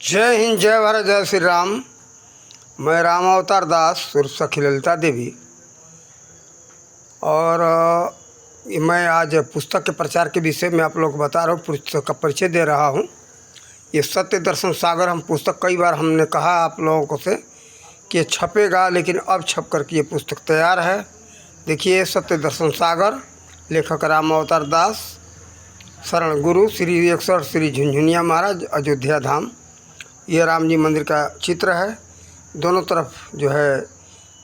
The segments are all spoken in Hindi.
जय हिंद, जय भारत, जय श्री राम। मैं राम अवतार दास उर्फ सखी ललिता देवी और मैं आज पुस्तक के प्रचार के विषय में आप लोग को बता रहा हूँ, पुस्तक का परिचय दे रहा हूँ। ये सत्य दर्शन सागर हम पुस्तक कई बार हमने कहा आप लोगों को से कि ये छपेगा, लेकिन अब छप करके ये पुस्तक तैयार है। देखिए, सत्य दर्शन सागर, लेखक राम अवतार दास, शरण गुरु श्री 108 श्री झुनझुनिया महाराज, अयोध्या धाम। ये राम जी मंदिर का चित्र है। दोनों तरफ जो है,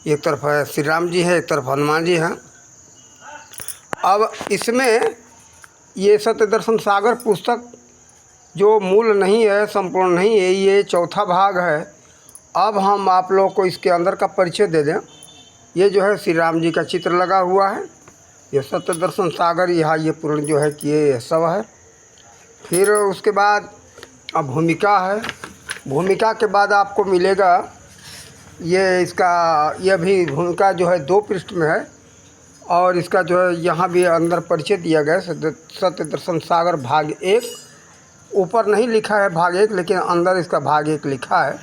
एक तरफ है श्री राम जी है, एक तरफ हनुमान जी हैं। अब इसमें ये सत्य दर्शन सागर पुस्तक जो मूल नहीं है, संपूर्ण नहीं है, ये चौथा भाग है। अब हम आप लोग को इसके अंदर का परिचय दे दें। ये जो है श्री राम जी का चित्र लगा हुआ है। ये सत्य दर्शन सागर, यहाँ ये पूर्ण जो है कि ये सब है। फिर उसके बाद अब भूमिका है। भूमिका के बाद आपको मिलेगा ये यह भी भूमिका जो है 2 पृष्ठ में है। और इसका जो है यहाँ भी अंदर परिचय दिया गया है। सत्य दर्शन सागर भाग 1, ऊपर नहीं लिखा है भाग 1, लेकिन अंदर इसका भाग 1 लिखा है।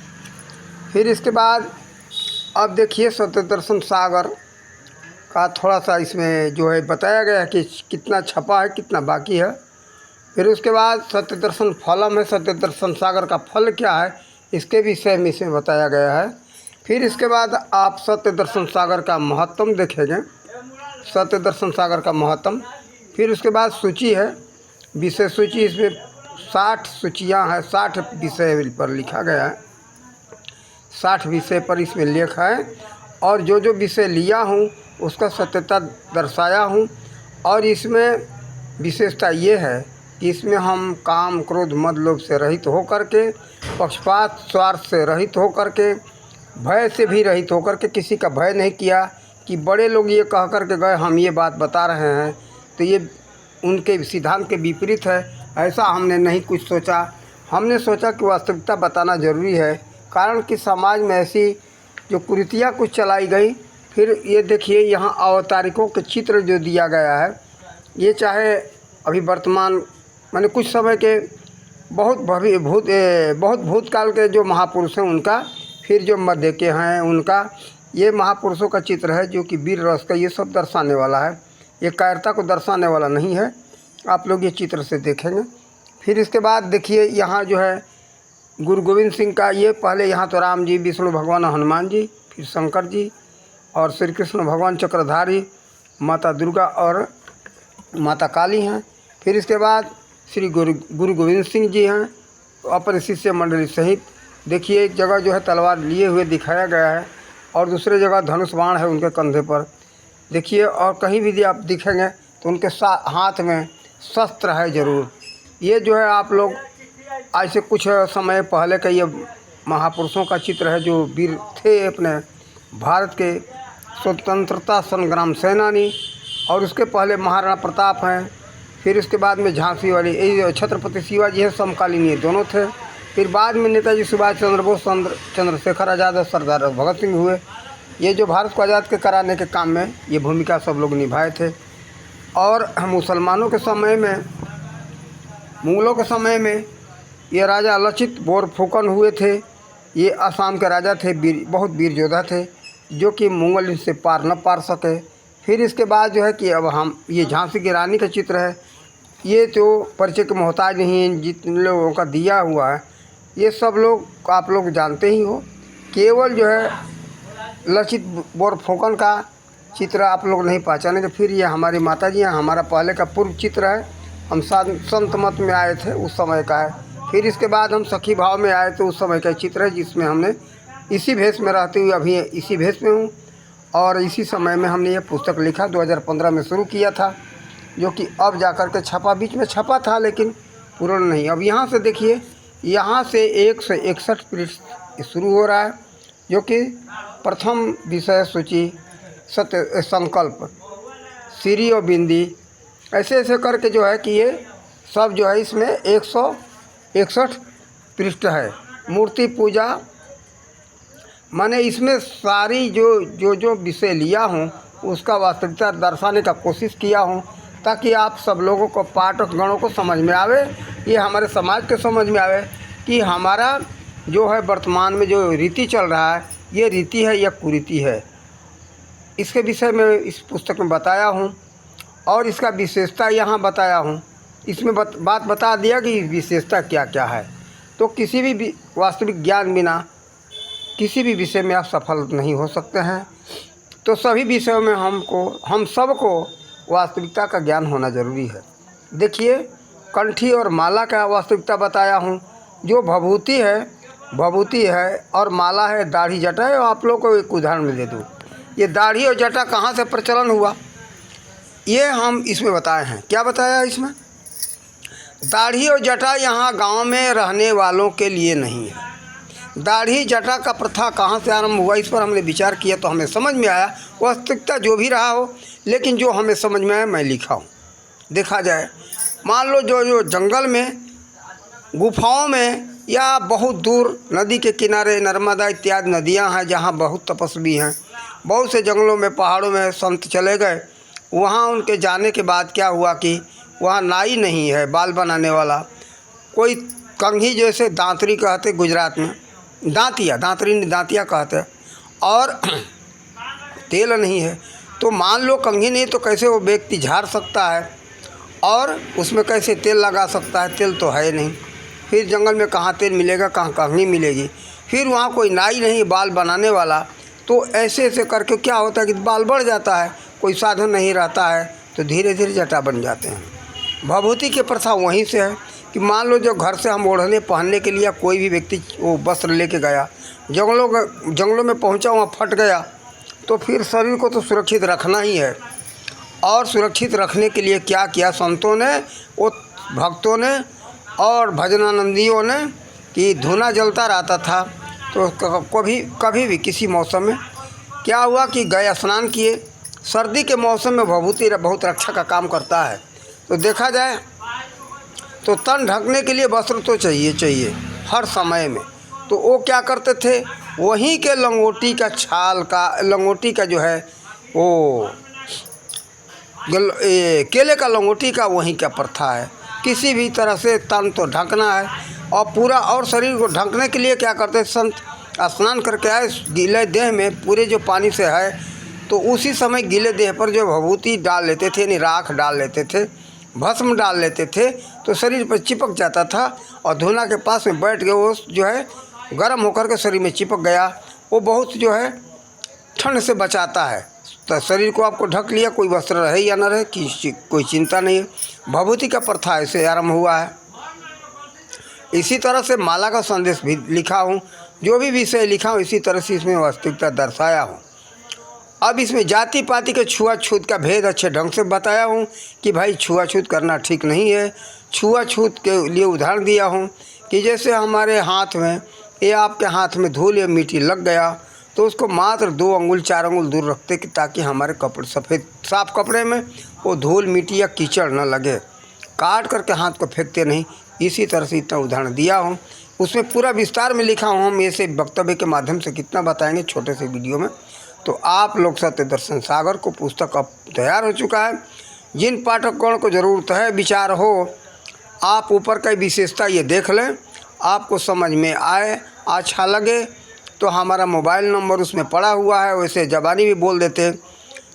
फिर इसके बाद अब देखिए सत्य दर्शन सागर का थोड़ा सा इसमें जो है बताया गया है कि कितना छपा है, कितना बाकी है। फिर उसके बाद सत्य दर्शन फलम है, सत्य दर्शन सागर का फल क्या है, इसके विषय में इसमें बताया गया है। फिर इसके बाद आप सत्य दर्शन सागर का महत्तम देखेंगे, सत्य दर्शन सागर का महत्तम। फिर उसके बाद सूची है, विषय सूची। इसमें 60 सूचियाँ हैं, 60 विषय पर लिखा गया है, 60 विषय पर इसमें लेख है। और जो जो विषय लिया हूँ उसका सत्यता दर्शाया हूँ। और इसमें विशेषता ये है कि इसमें हम काम, क्रोध, मद, लोभ से रहित होकर के, पक्षपात, स्वार्थ से रहित होकर के, भय से भी रहित होकर के, किसी का भय नहीं किया कि बड़े लोग ये कह कर के गए हम ये बात बता रहे हैं तो ये उनके सिद्धांत के विपरीत है, ऐसा हमने नहीं कुछ सोचा। हमने सोचा कि वास्तविकता बताना ज़रूरी है, कारण कि समाज में ऐसी जो कुरीतियाँ कुछ चलाई गई। फिर ये देखिए, यहाँ अवतारिकों के चित्र जो दिया गया है, ये चाहे अभी वर्तमान माने कुछ समय के बहुत भूतकाल के जो महापुरुष हैं उनका, फिर जो मध्य के हैं उनका, ये महापुरुषों का चित्र है जो कि वीर रस का ये सब दर्शाने वाला है। ये कायरता को दर्शाने वाला नहीं है। आप लोग ये चित्र से देखेंगे। फिर इसके बाद देखिए, यहाँ जो है गुरु गोविंद सिंह का, ये पहले यहाँ तो राम जी, विष्णु भगवान, हनुमान जी, फिर शंकर जी और श्री कृष्ण भगवान चक्रधारी, माता दुर्गा और माता काली हैं। फिर इसके बाद श्री गुरु गोविंद सिंह जी हैं अपने शिष्य मंडली सहित। देखिए, एक जगह जो है तलवार लिए हुए दिखाया गया है और दूसरे जगह धनुष बाण है उनके कंधे पर। देखिए, और कहीं भी आप दिखेंगे तो उनके हाथ में शस्त्र है ज़रूर। ये जो है आप लोग आज से कुछ समय पहले का ये महापुरुषों का चित्र है जो वीर थे, अपने भारत के स्वतंत्रता संग्राम सेनानी। और उसके पहले महाराणा प्रताप हैं। फिर उसके बाद में झांसी वाली छत्रपति शिवाजी है, समकालीन ये दोनों थे। फिर बाद में नेताजी सुभाष चंद्र बोस, चंद्रशेखर आज़ाद और सरदार भगत सिंह हुए। ये जो भारत को आज़ाद के कराने के काम में ये भूमिका सब लोग निभाए थे। और मुसलमानों के समय में, मुगलों के समय में ये राजा लचित बोरफुकन हुए थे। ये असम के राजा थे, बहुत वीर योद्धा थे जो कि मुगल से पार न पार सके। फिर इसके बाद जो है कि अब हम ये झांसी की रानी का चित्र है। ये तो परिचय के मोहताज नहीं है, जितने लोगों का दिया हुआ है ये सब लोग आप लोग जानते ही हो। केवल जो है लचित बोरफुकन का चित्र आप लोग नहीं पहचानेंगे। फिर ये हमारी माता जी हैं, हमारा पहले का पूर्व चित्र है, हम संत मत में आए थे उस समय का है। फिर इसके बाद हम सखी भाव में आए तो उस समय का चित्र है जिसमें हमने इसी भेष में रहते हुए अभी इसी भेष में हूँ। और इसी समय में हमने ये पुस्तक लिखा, 2015 में शुरू किया था, जो कि अब जाकर के छपा, बीच में छपा था लेकिन पूर्ण नहीं। अब यहाँ से देखिए, यहाँ से 161 पृष्ठ शुरू हो रहा है, जो कि प्रथम विषय सूची, सत्य संकल्प, सीरी और बिंदी, ऐसे ऐसे करके जो है कि ये सब जो है इसमें 161 पृष्ठ है। मूर्ति पूजा, मैंने इसमें सारी जो विषय लिया हूँ उसका वास्तविकता दर्शाने का कोशिश किया हूँ, ताकि आप सब लोगों को, पाठक गणों को समझ में आवे, ये हमारे समाज के समझ में आवे कि हमारा जो है वर्तमान में जो रीति चल रहा है, ये रीति है या कुरीति है, इसके विषय में इस पुस्तक में बताया हूँ और इसका विशेषता यहाँ बताया हूँ। इसमें बात बता दिया कि विशेषता क्या क्या है। तो किसी भी वास्तविक ज्ञान बिना किसी भी विषय में आप सफल नहीं हो सकते हैं। तो सभी विषयों में हम सबको वास्तविकता का ज्ञान होना ज़रूरी है। देखिए, कंठी और माला का वास्तविकता बताया हूँ। जो भभूति है और माला है दाढ़ी जटा है। आप लोग को एक उदाहरण दे दूँ, ये दाढ़ी और जटा कहाँ से प्रचलन हुआ, ये हम इसमें बताए हैं। क्या बताया इसमें? दाढ़ी और जटा यहाँ गांव में रहने वालों के लिए नहीं है। दाढ़ी जटा का प्रथा कहाँ से आरंभ हुआ, इस पर हमने विचार किया तो हमें समझ में आया। वास्तविकता जो भी रहा हो, लेकिन जो हमें समझ में आया मैं लिखा हूँ। देखा जाए, मान लो जो जंगल में, गुफाओं में या बहुत दूर नदी के किनारे नर्मदा इत्यादि नदियाँ हैं जहाँ बहुत तपस्वी हैं, बहुत से जंगलों में पहाड़ों में संत चले गए। वहाँ उनके जाने के बाद क्या हुआ कि वहाँ नाई नहीं है बाल बनाने वाला, कोई कंघी जैसे दांतरी कहते गुजरात में, दांतिया कहते हैं, और तेल नहीं है। तो मान लो कंघी नहीं तो कैसे वो व्यक्ति झाड़ सकता है और उसमें कैसे तेल लगा सकता है? तेल तो है नहीं। फिर जंगल में कहाँ तेल मिलेगा, कहाँ कंघी मिलेगी? फिर वहाँ कोई नाई नहीं बाल बनाने वाला। तो ऐसे करके क्या होता है कि बाल बढ़ जाता है, कोई साधन नहीं रहता है, तो धीरे धीरे जटा बन जाते हैं। भभूति की प्रथा वहीं से है कि मान लो जो घर से हम ओढ़ने पहनने के लिए कोई भी व्यक्ति वो वस्त्र लेके गया, जंगलों में पहुंचा, वहाँ फट गया, तो फिर शरीर को तो सुरक्षित रखना ही है। और सुरक्षित रखने के लिए क्या किया संतों ने, वो भक्तों ने और भजनानंदियों ने, कि धुना जलता रहता था। तो कभी भी किसी मौसम में क्या हुआ कि गए स्नान किए। सर्दी के मौसम में भभूति बहुत रक्षा का काम करता है। तो देखा जाए तो तन ढकने के लिए वस्त्र तो चाहिए हर समय में। तो वो क्या करते थे, वहीं के लंगोटी का छाल का, लंगोटी का जो है वो केले का लंगोटी का वहीं का प्रथा है। किसी भी तरह से तन तो ढकना है और पूरा, और शरीर को ढकने के लिए क्या करते संत, स्नान करके आए, गीले देह में पूरे जो पानी से है, तो उसी समय गीले देह पर जो भभूति डाल लेते थे, यानी राख डाल लेते थे, भस्म डाल लेते थे, तो शरीर पर चिपक जाता था। और धुना के पास में बैठ गए, वो जो है गर्म होकर के शरीर में चिपक गया। वो बहुत जो है ठंड से बचाता है। तो शरीर को आपको ढक लिया, कोई वस्त्र रहे या न रहे कोई चिंता नहीं है। भभूति का प्रथा ऐसे आरम्भ हुआ है। इसी तरह से माला का संदेश भी लिखा हूँ। जो भी विषय लिखा हूँ इसी तरह से इसमें वास्तविकता दर्शाया हूँ। अब इसमें जाति पाति के छुआछूत का भेद अच्छे ढंग से बताया हूँ कि भाई छुआछूत करना ठीक नहीं है। छुआछूत के लिए उदाहरण दिया हूँ कि जैसे हमारे हाथ में या आपके हाथ में धूल या मिट्टी लग गया, तो उसको मात्र 2 अंगुल 4 अंगुल दूर रखते कि ताकि हमारे कपड़े साफ कपड़े में वो धूल मिट्टी या कीचड़ न लगे। काट करके हाथ को फेंकते नहीं। इसी तरह से इतना उदाहरण दिया हूँ। उसमें पूरा विस्तार में लिखा हूँ। हम ऐसे वक्तव्य के माध्यम से कितना बताएंगे छोटे से वीडियो में। तो आप लोग सत्य दर्शन सागर को पुस्तक अब तैयार हो चुका है। जिन पाठकगण को ज़रूरत है, विचार हो, आप ऊपर का विशेषता ये देख लें, आपको समझ में आए, अच्छा लगे तो हमारा मोबाइल नंबर उसमें पड़ा हुआ है। वैसे ज़बानी भी बोल देते हैं,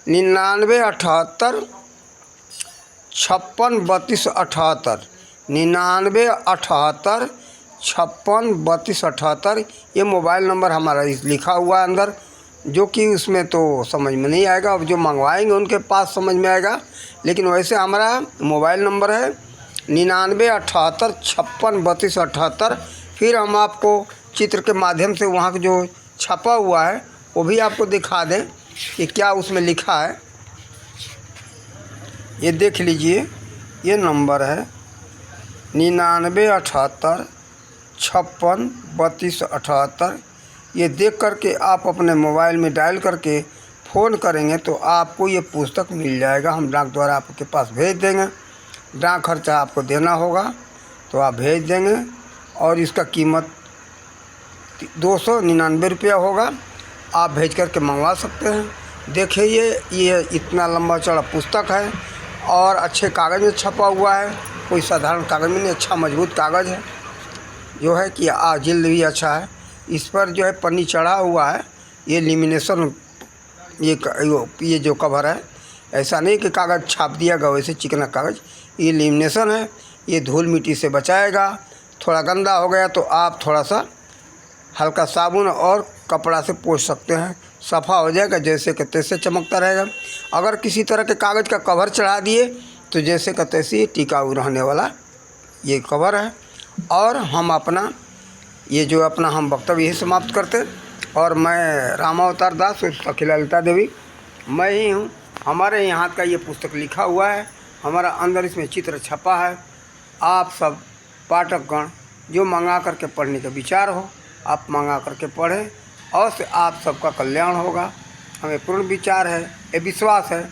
9978 56 32 78, 9978 56 32 78। ये मोबाइल नंबर हमारा लिखा हुआ है अंदर, जो कि उसमें तो समझ में नहीं आएगा। अब जो मंगवाएंगे उनके पास समझ में आएगा, लेकिन वैसे हमारा मोबाइल नंबर है 9978 56 32 78। फिर हम आपको चित्र के माध्यम से वहाँ जो छपा हुआ है वो भी आपको दिखा दें कि क्या उसमें लिखा है। ये देख लीजिए, ये नंबर है 9978 56 32 78। ये देख करके आप अपने मोबाइल में डायल करके फ़ोन करेंगे तो आपको ये पुस्तक मिल जाएगा। हम डाक द्वारा आपके पास भेज देंगे। डाक खर्चा आपको देना होगा तो आप भेज देंगे, और इसका कीमत 299 रुपया होगा। आप भेज करके मंगवा सकते हैं। देखिए, ये इतना लंबा चौड़ा पुस्तक है और अच्छे कागज़ में छपा हुआ है। कोई साधारण कागज़ में नहीं, अच्छा मजबूत कागज़ है। जो है कि जिल्द भी अच्छा है। इस पर जो है पन्नी चढ़ा हुआ है, ये लेमिनेशन, ये जो कवर है, ऐसा नहीं कि कागज़ छाप दिया गया वैसे चिकना कागज़, ये लेमिनेशन है। ये धूल मिट्टी से बचाएगा। थोड़ा गंदा हो गया तो आप थोड़ा सा हल्का साबुन और कपड़ा से पोंछ सकते हैं, सफ़ा हो जाएगा, जैसे कि तैसे चमकता रहेगा। अगर किसी तरह के कागज़ का कवर चढ़ा दिए तो जैसे कि तैसे टिकाऊ रहने वाला ये कवर है। और हम वक्तव्य यही समाप्त करते। और मैं रामावतार दास और अखिला ललिता देवी, मैं ही हूँ। हमारे यहाँ का ये पुस्तक लिखा हुआ है, हमारा अंदर इसमें चित्र छपा है। आप सब पाठकगण जो मंगा करके पढ़ने का विचार हो, आप मंगा करके पढ़ें, और से आप सबका कल्याण होगा, हमें पूर्ण विचार है, ये विश्वास है।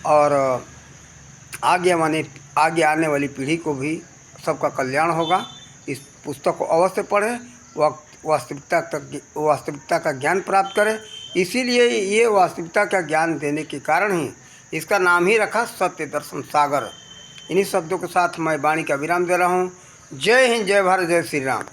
और आगे आने वाली पीढ़ी को भी सबका कल्याण होगा। इस पुस्तक को अवश्य पढ़ें, वास्तविकता का ज्ञान प्राप्त करें। इसीलिए ये वास्तविकता का ज्ञान देने के कारण ही इसका नाम ही रखा सत्य दर्शन सागर। इन्हीं शब्दों के साथ मैं वाणी का विराम दे रहा हूँ। जय हिंद, जय भारत, जय श्री राम।